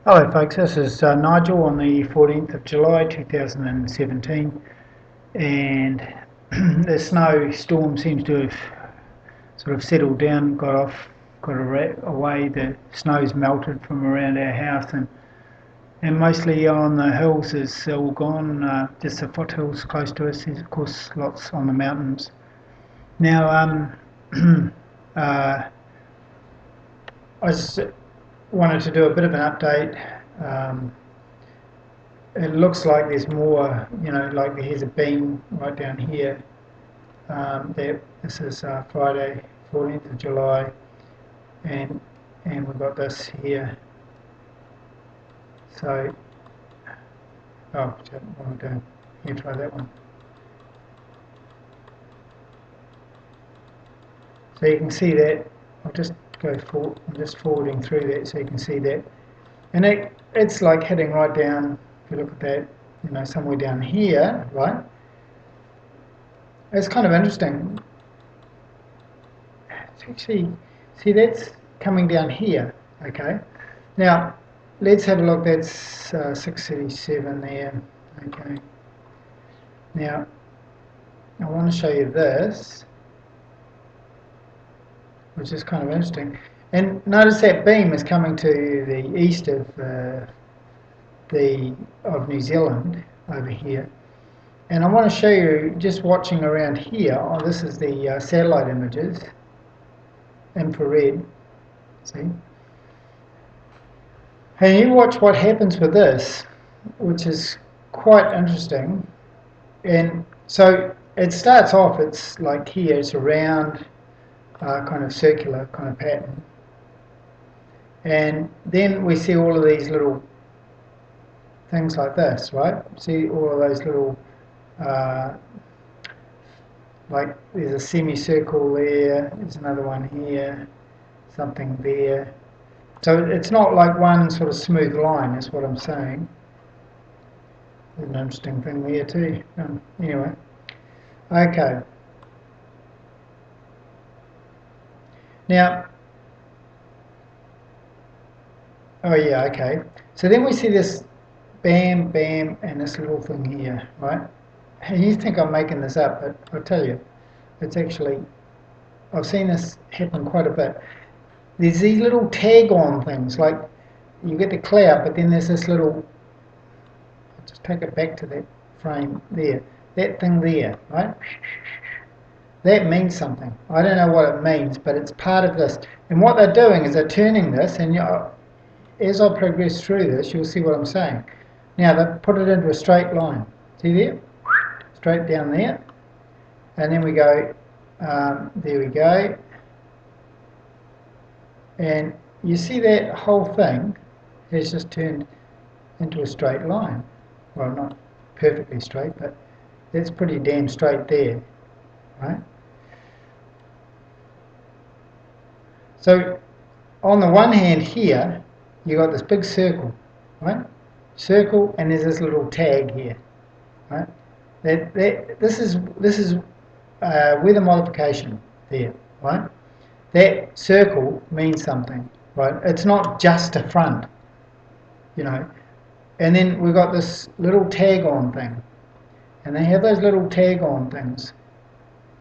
Hello folks, this is Nigel on the 14th of July 2017, and the snow storm seems to have sort of settled down, got away. The snow's melted from around our house, and mostly on the hills is all gone, just the foothills close to us. There's of course lots on the mountains. Now I just wanted to do a bit of an update. It looks like there's more, like here's a beam right down here. This is Friday, 14th of July, and we've got this here. So, what am I doing? Here, try that one. So you can see that. I'll just go forward. I'm just forwarding through that so you can see that, and it's like heading right down. If you look at that, somewhere down here, right? It's kind of interesting. It's actually, see, that's coming down here. Okay. Now let's have a look. That's 637 there. Okay. Now I want to show you this, which is kind of interesting. And notice that beam is coming to the east of New Zealand over here. And I want to show you, just watching around here. Oh, this is the satellite images, infrared. See? And you watch what happens with this, which is quite interesting. And so it starts off, it's like here, it's a round, kind of circular kind of pattern, and then we see all of these little things like this, right? See all of those little like there's a semicircle there, there's another one here, something there. So it's not like one sort of smooth line, is what I'm saying. There's an interesting thing there too. Anyway, okay. Now, oh yeah, okay. So then we see this bam, bam, and this little thing here, right? And you think I'm making this up, but I'll tell you, it's actually, I've seen this happen quite a bit. There's these little tag-on things, like you get the cloud, but then there's this little, I'll just take it back to that frame there, that thing there, right? That means something. I don't know what it means, but it's part of this. And what they're doing is they're turning this, and as I progress through this, you'll see what I'm saying. Now, they put it into a straight line. See there? Straight down there. And then we go, there we go. And you see that whole thing has just turned into a straight line. Well, not perfectly straight, but that's pretty damn straight there, right? So on the one hand here, you got this big circle, right? Circle, and there's this little tag here, right? This is weather modification there, right? That circle means something, right? It's not just a front, And then we've got this little tag-on thing, and they have those little tag-on things,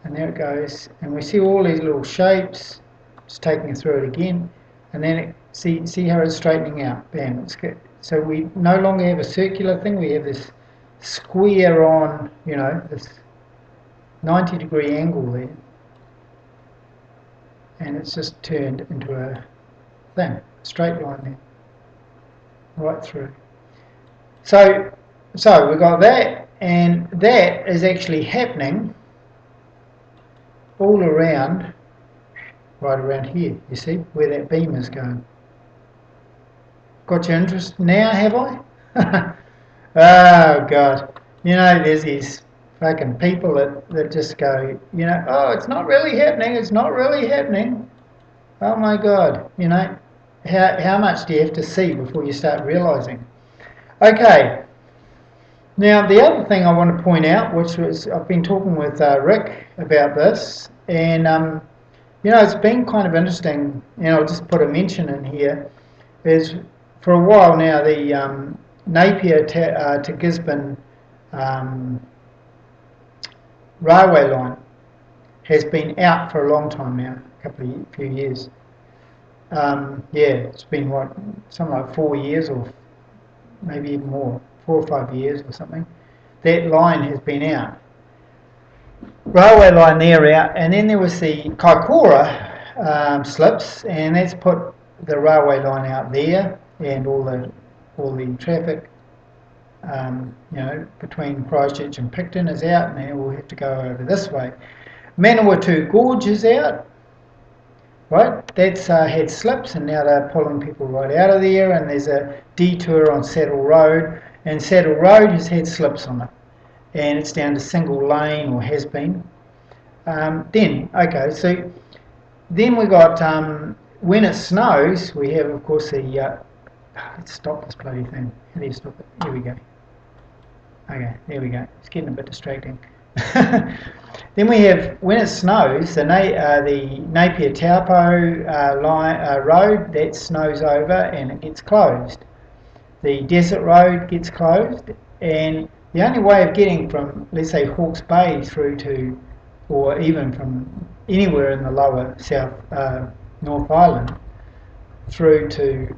and there it goes, and we see all these little shapes. Just taking it through it again, and then see how it's straightening out. Bam! It's good. So we no longer have a circular thing. We have this square on, this 90-degree angle there, and it's just turned into a thing, straight line there, right through. So we got that, and that is actually happening all around. Right around here, you see, where that beam is going. Got your interest now, have I? Oh, God. There's these fucking people that just go, oh, it's not really happening, it's not really happening. Oh, my God. How much do you have to see before you start realising? Okay. Now, the other thing I want to point out, which was, I've been talking with Rick about this, and it's been kind of interesting, and I'll just put a mention in here, is for a while now, the Napier to Gisborne railway line has been out for a long time now, few years. It's been something like 4 years, or maybe even more, 4 or 5 years or something. That line has been out. Railway line there out, and then there was the Kaikoura slips, and that's put the railway line out there, and all the traffic, between Christchurch and Picton is out, and they all have to go over this way. Manawatu Gorge is out, right? That's had slips, and now they're pulling people right out of there, and there's a detour on Saddle Road, and Saddle Road has had slips on it, and it's down to single lane, or has been. Then we got, when it snows, we have, of course, the, let's stop this bloody thing. How do you stop it? Here we go. Okay, there we go. It's getting a bit distracting. Then we have, when it snows, the Napier Taupo road, that snows over and it gets closed. The Desert Road gets closed, and the only way of getting from, let's say, Hawke's Bay through to, or even from anywhere in the lower South North Island through to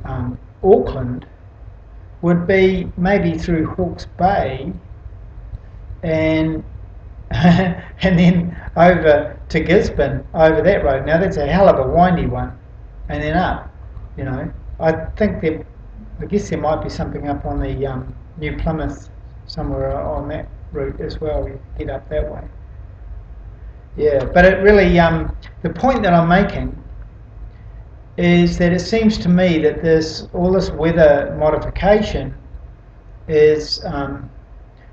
Auckland would be maybe through Hawke's Bay and and then over to Gisborne over that road. Now that's a hell of a windy one, and then up. I guess there might be something up on the New Plymouth somewhere on that route as well. You get up that way. Yeah, but it really, the point that I'm making is that it seems to me that all this weather modification is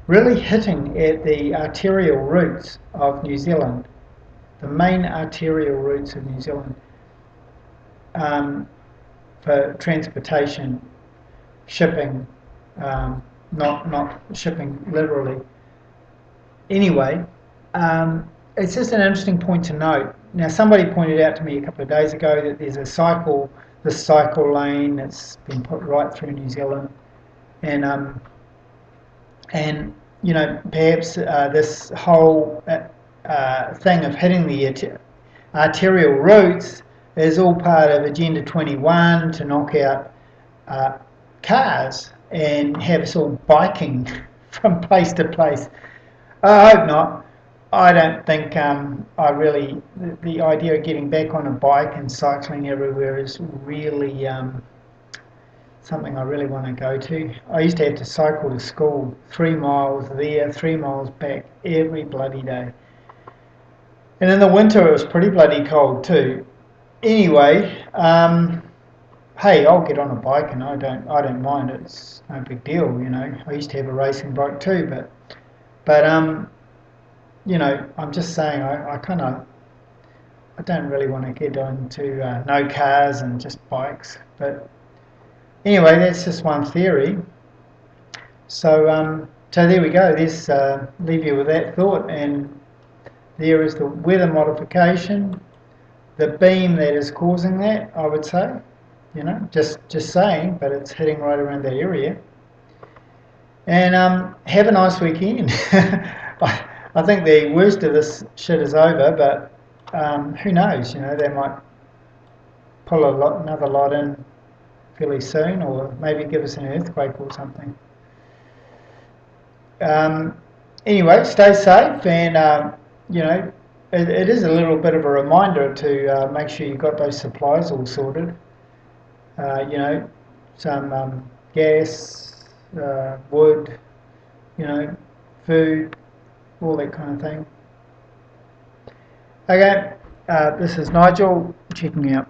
really hitting at the arterial routes of New Zealand, the main arterial routes of New Zealand, for transportation, shipping, not shipping literally. Anyway, it's just an interesting point to note. Now, somebody pointed out to me a couple of days ago that there's this cycle lane that's been put right through New Zealand, and perhaps this whole thing of hitting the arterial routes is all part of Agenda 21 to knock out cars and have us all biking from place to place. I hope not. I don't think the idea of getting back on a bike and cycling everywhere is really something I really want to go to. I used to have to cycle to school 3 miles there, 3 miles back every bloody day. And in the winter it was pretty bloody cold too. Anyway, hey, I'll get on a bike and I don't mind. It's no big deal, I used to have a racing bike too, but I'm just saying I don't really want to get into no cars and just bikes. But anyway, that's just one theory. So there we go. Let's leave you with that thought. And there is the weather modification, the beam that is causing that, I would say. Just saying, but it's hitting right around that area. And have a nice weekend. I think the worst of this shit is over, but who knows? They might pull another lot in fairly soon, or maybe give us an earthquake or something. Anyway, stay safe, and it is a little bit of a reminder to make sure you've got those supplies all sorted. Some gas, wood, food, all that kind of thing. Okay, this is Nigel checking out.